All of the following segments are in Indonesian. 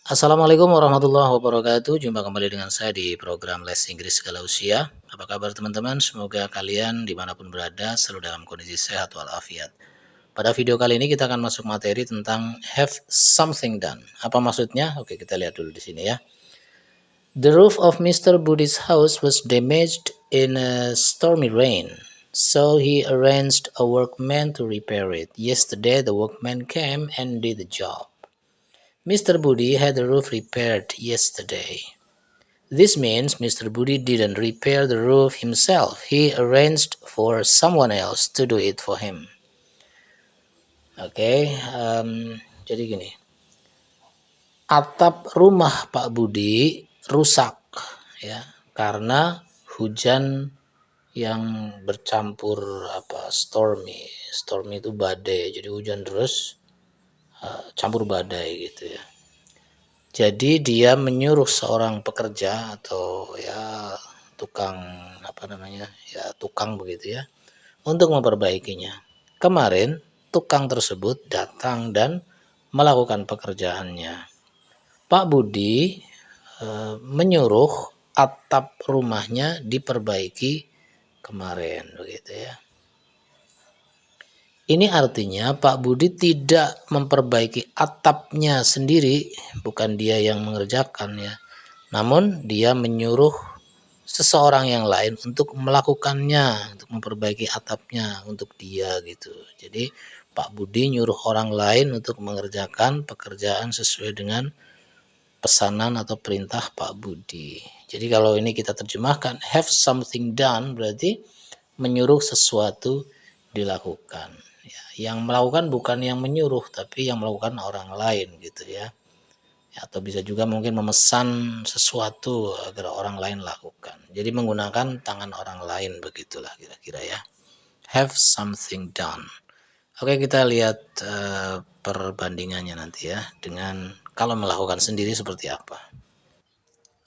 Assalamualaikum warahmatullahi wabarakatuh. Jumpa kembali dengan saya di program Les Inggris Segala Usia. Apa kabar teman-teman? Semoga kalian dimanapun berada selalu dalam kondisi sehat walafiat. Pada video kali ini kita akan masuk materi tentang have something done. Apa maksudnya? Oke, kita lihat dulu di sini ya. The roof of Mr. Budi's house was damaged in a stormy rain. So he arranged a workman to repair it. Yesterday the workman came and did the job. Mr. Budi had the roof repaired yesterday. This means Mr. Budi didn't repair the roof himself. He arranged for someone else to do it for him. Oke, jadi gini. Atap rumah Pak Budi rusak ya karena hujan yang bercampur stormy. Stormy itu badai. Jadi hujan terus campur badai gitu ya. Jadi dia menyuruh seorang pekerja atau ya tukang tukang begitu ya untuk memperbaikinya. Kemarin tukang tersebut datang dan melakukan pekerjaannya. Pak Budi menyuruh atap rumahnya diperbaiki kemarin begitu ya. Ini artinya Pak Budi tidak memperbaiki atapnya sendiri, bukan dia yang mengerjakan ya. Namun dia menyuruh seseorang yang lain untuk melakukannya, untuk memperbaiki atapnya untuk dia gitu. Jadi Pak Budi nyuruh orang lain untuk mengerjakan pekerjaan sesuai dengan pesanan atau perintah Pak Budi. Jadi kalau ini kita terjemahkan have something done berarti menyuruh sesuatu dilakukan. Yang melakukan bukan yang menyuruh tapi yang melakukan orang lain gitu ya. Atau bisa juga mungkin memesan sesuatu agar orang lain lakukan. Jadi menggunakan tangan orang lain begitulah kira-kira ya. Have something done. Oke, kita lihat perbandingannya nanti ya dengan kalau melakukan sendiri seperti apa.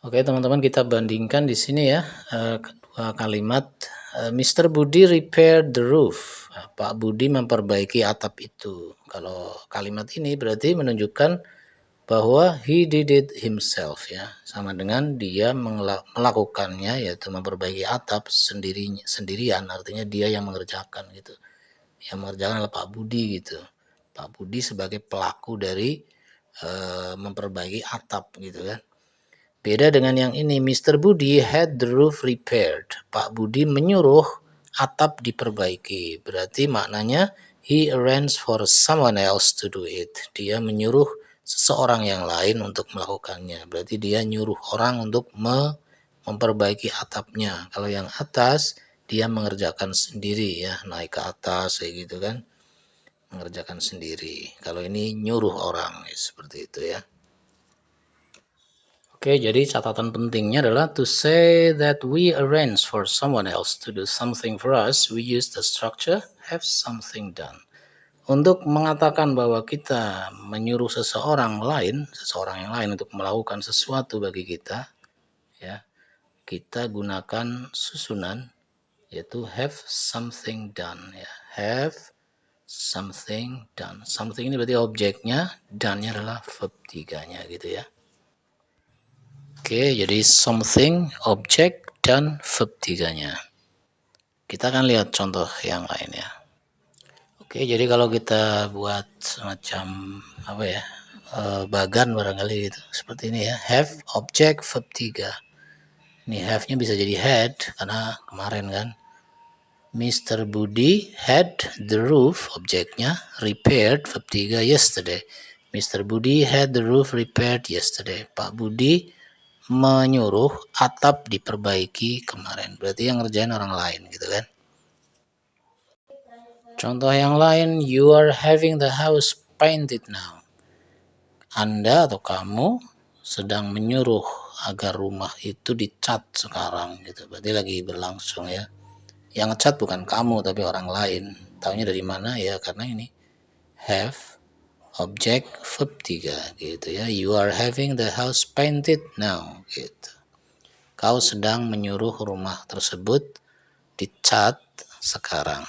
Oke teman-teman, kita bandingkan di sini ya kedua kalimat. Mr. Budi repaired the roof. Pak Budi memperbaiki atap itu. Kalau kalimat ini berarti menunjukkan bahwa he did it himself ya. Sama dengan dia melakukannya yaitu memperbaiki atap sendirian, artinya dia yang mengerjakan gitu. Yang mengerjakan adalah Pak Budi gitu. Pak Budi sebagai pelaku dari memperbaiki atap gitu kan. Beda dengan yang ini, Mr. Budi had the roof repaired. Pak Budi menyuruh atap diperbaiki. Berarti maknanya he arranged for someone else to do it. Dia menyuruh seseorang yang lain untuk melakukannya. Berarti dia nyuruh orang untuk memperbaiki atapnya. Kalau yang atas dia mengerjakan sendiri ya, naik ke atas kayak gitu kan. Mengerjakan sendiri. Kalau ini nyuruh orang ya, seperti itu ya. Oke, jadi catatan pentingnya adalah to say that we arrange for someone else to do something for us, we use the structure have something done. Untuk mengatakan bahwa kita menyuruh seseorang yang lain untuk melakukan sesuatu bagi kita, ya, kita gunakan susunan yaitu have something done, ya, have something done. Something ini berarti objeknya, done-nya adalah verb 3-nya gitu ya. Oke, jadi something, objek, dan verb 3-nya. Kita akan lihat contoh yang lain ya. Oke, jadi kalau kita buat semacam bagan barangkali gitu. Seperti ini ya, have, objek, verb 3. Ini have-nya bisa jadi had, karena kemarin kan. Mr. Budi had the roof, objeknya, repaired, verb 3, yesterday. Mr. Budi had the roof repaired yesterday. Pak Budi menyuruh atap diperbaiki kemarin. Berarti yang ngerjain orang lain gitu kan. Contoh yang lain, you are having the house painted now. Anda atau kamu sedang menyuruh agar rumah itu dicat sekarang gitu. Berarti lagi berlangsung ya. Yang ngecat bukan kamu tapi orang lain. Taunya dari mana ya, karena ini have, objek, verb 3 gitu ya. You are having the house painted now gitu. Kau sedang menyuruh rumah tersebut dicat sekarang.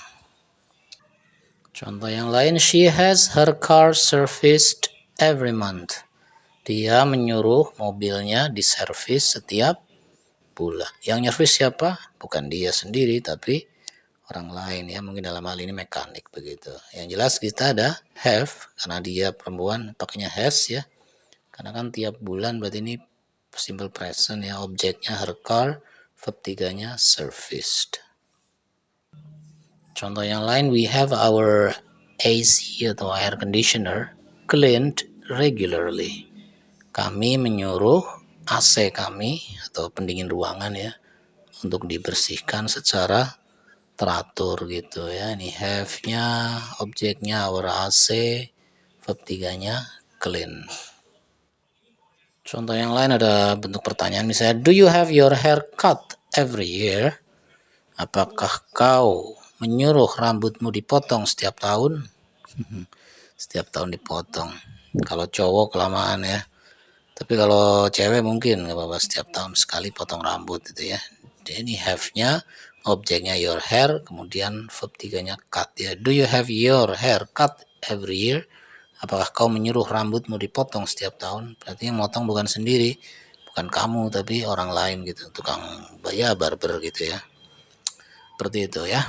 Contoh yang lain, she has her car serviced every month. Dia menyuruh mobilnya diservis setiap bulan. Yang nyervis siapa? Bukan dia sendiri, tapi orang lain ya, mungkin dalam hal ini mekanik begitu. Yang jelas kita ada have, karena dia perempuan pakainya has ya, karena kan tiap bulan, berarti ini simple present ya, objeknya her car, verb 3-nya serviced. Contoh yang lain, we have our AC atau air conditioner cleaned regularly. Kami menyuruh AC kami atau pendingin ruangan ya untuk dibersihkan secara teratur gitu ya. Ini have-nya, objeknya our AC, verb 3-nya clean. Contoh yang lain ada bentuk pertanyaan, misalnya do you have your hair cut every year? Apakah kau menyuruh rambutmu dipotong setiap tahun? Setiap tahun dipotong. Kalau cowok kelamaan ya. Tapi kalau cewek mungkin nggak apa-apa, setiap tahun sekali potong rambut gitu ya. Ini have-nya, objeknya your hair, kemudian verb 3-nya cut ya. Do you have your hair cut every year? Apakah kau menyuruh rambutmu dipotong setiap tahun? Berarti yang motong bukan sendiri, bukan kamu, tapi orang lain gitu, tukang barber gitu ya. Seperti itu ya.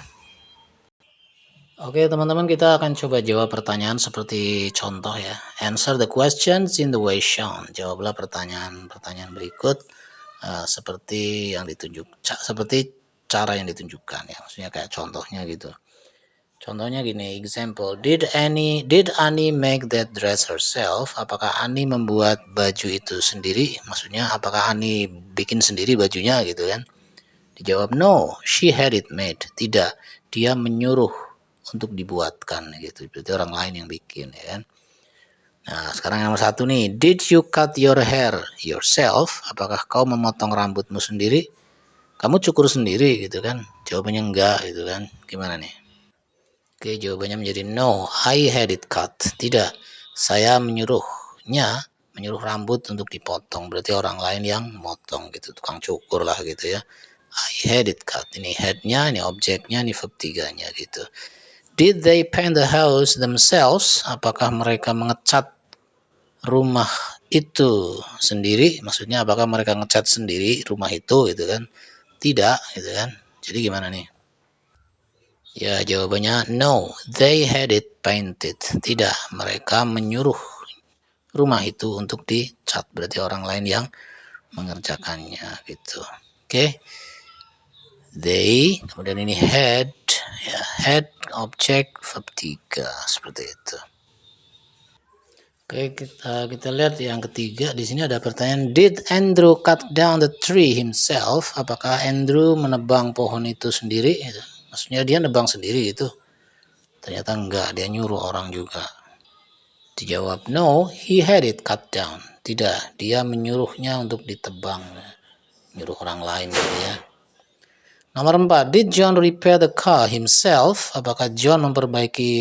Oke teman-teman, kita akan coba jawab pertanyaan seperti contoh ya. Answer the questions in the way shown. Jawablah pertanyaan berikut seperti yang ditunjuk, seperti cara yang ditunjukkan ya. Maksudnya kayak contohnya gitu. Contohnya gini, example, did Annie make that dress herself? Apakah Annie membuat baju itu sendiri? Maksudnya apakah Annie bikin sendiri bajunya gitu kan? Dijawab no, she had it made. Tidak, dia menyuruh untuk dibuatkan gitu. Berarti orang lain yang bikin ya kan. Nah, sekarang yang nomor satu nih, did you cut your hair yourself? Apakah kau memotong rambutmu sendiri? Kamu cukur sendiri gitu kan? Jawabannya enggak gitu kan. Gimana nih? Oke, jawabannya menjadi no, I had it cut. Tidak, saya menyuruh rambut untuk dipotong. Berarti orang lain yang motong gitu, tukang cukur lah gitu ya. I had it cut. Ini head-nya, ini objeknya, ini verb 3-nya gitu. Did they paint the house themselves? Apakah mereka mengecat rumah itu sendiri? Maksudnya apakah mereka ngecat sendiri rumah itu gitu kan? Tidak gitu kan. Jadi gimana nih? Ya jawabannya no, they had it painted. Tidak, mereka menyuruh rumah itu untuk dicat. Berarti orang lain yang mengerjakannya gitu. Oke. They, kemudian ini had, ya, had objek verb 3 seperti itu. Oke, kita lihat yang ketiga. Di sini ada pertanyaan, did Andrew cut down the tree himself? Apakah Andrew menebang pohon itu sendiri? Maksudnya dia nebang sendiri itu? Ternyata enggak, dia nyuruh orang juga. Dijawab no, he had it cut down. Tidak, dia menyuruhnya untuk ditebang. Nyuruh orang lain gitu ya. Nomor 4, did John repair the car himself? Apakah John memperbaiki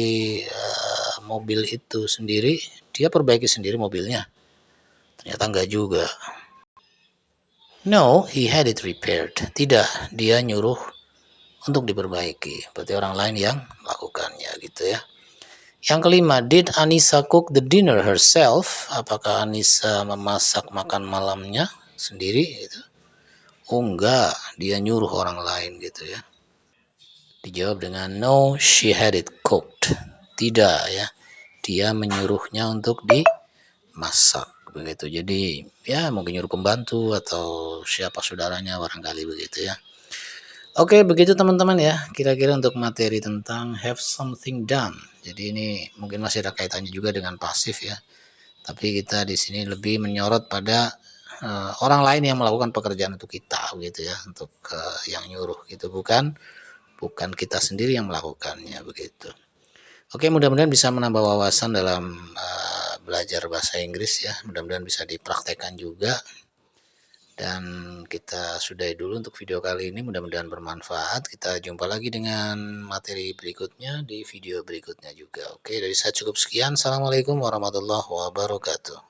mobil itu sendiri? Dia perbaiki sendiri mobilnya. Ternyata enggak juga. No, he had it repaired. Tidak, dia nyuruh untuk diperbaiki. Berarti orang lain yang melakukannya gitu ya. Yang kelima, did Anissa cook the dinner herself? Apakah Anissa memasak makan malamnya sendiri gitu? Oh enggak, dia nyuruh orang lain gitu ya. Dijawab dengan no, she had it cooked. Tidak ya, dia menyuruhnya untuk dimasak begitu. Jadi ya mungkin nyuruh pembantu atau siapa saudaranya barangkali begitu ya. Oke, begitu teman-teman ya. Kira-kira untuk materi tentang have something done. Jadi ini mungkin masih ada kaitannya juga dengan pasif ya. Tapi kita di sini lebih menyorot pada orang lain yang melakukan pekerjaan untuk kita gitu ya, untuk yang nyuruh gitu, bukan kita sendiri yang melakukannya begitu. Oke, mudah-mudahan bisa menambah wawasan dalam belajar bahasa Inggris ya. Mudah-mudahan bisa dipraktekkan juga. Dan kita sudahi dulu untuk video kali ini, mudah-mudahan bermanfaat. Kita jumpa lagi dengan materi berikutnya di video berikutnya juga. Oke, dari saya cukup sekian. Assalamualaikum warahmatullahi wabarakatuh.